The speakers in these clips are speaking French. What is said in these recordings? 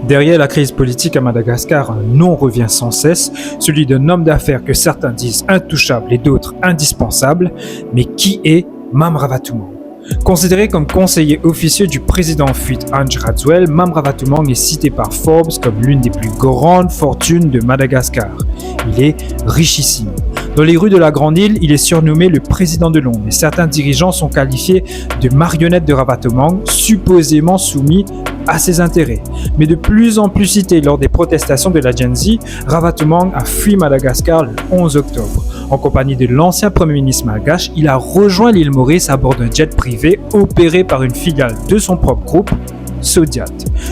Derrière la crise politique à Madagascar, un nom revient sans cesse, celui d'un homme d'affaires que certains disent intouchable et d'autres indispensable. Mais qui est Mame Ravatoumang? Considéré comme conseiller officieux du président en fuite Andry Rajoelina, Mame Ravatoumang est cité par Forbes comme l'une des plus grandes fortunes de Madagascar. Il est richissime. Dans les rues de la Grande Île, il est surnommé le président de l'ombre et certains dirigeants sont qualifiés de marionnettes de Ravatoumang, supposément soumis à ses intérêts. Mais de plus en plus cité lors des protestations de la Gen Z, Ravatoumang a fui Madagascar le 11 octobre. En compagnie de l'ancien premier ministre malgache, il a rejoint l'île Maurice à bord d'un jet privé opéré par une filiale de son propre groupe, Sodiat.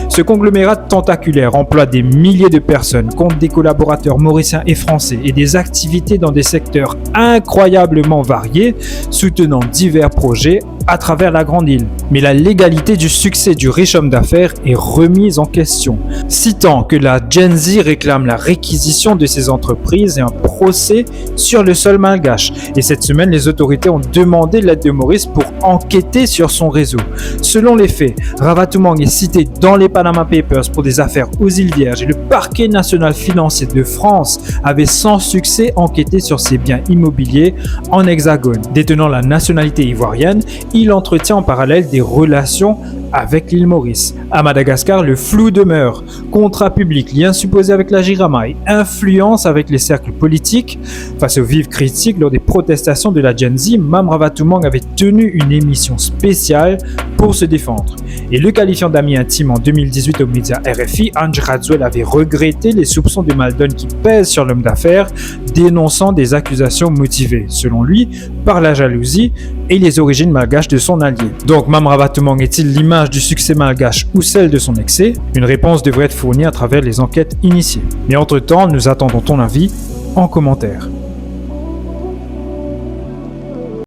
Ce conglomérat tentaculaire emploie des milliers de personnes, compte des collaborateurs mauriciens et français et des activités dans des secteurs incroyablement variés, soutenant divers projets à travers la Grande Île. Mais la légalité du succès du riche homme d'affaires est remise en question, citant que la Gen Z réclame la réquisition de ses entreprises et un procès sur le sol malgache. Et cette semaine, les autorités ont demandé l'aide de Maurice pour enquêter sur son réseau. Selon les faits, Ravatoumang est cité dans les Panama Papers pour des affaires aux îles Vierges et le parquet national financier de France avait sans succès enquêté sur ses biens immobiliers en Hexagone. Détenant la nationalité ivoirienne, il entretient en parallèle des relations avec l'île Maurice. À Madagascar, le flou demeure. Contrat public, liens supposés avec la Jirama et influence avec les cercles politiques. Face aux vives critiques lors des protestations de la Gen Z, Mame Ravatoumang avait tenu une émission spéciale pour se défendre. Et le qualifiant d'ami intime en 2018 aux médias RFI, Andry Rajoelina avait regretté les soupçons de Maldon qui pèsent sur l'homme d'affaires, dénonçant des accusations motivées, selon lui, par la jalousie et les origines malgaches de son allié. Donc Mame Ravatoumang est-il l'image du succès malgache ou celle de son excès? Une réponse devrait être fournie à travers les enquêtes initiées. Mais entre-temps, nous attendons ton avis en commentaire.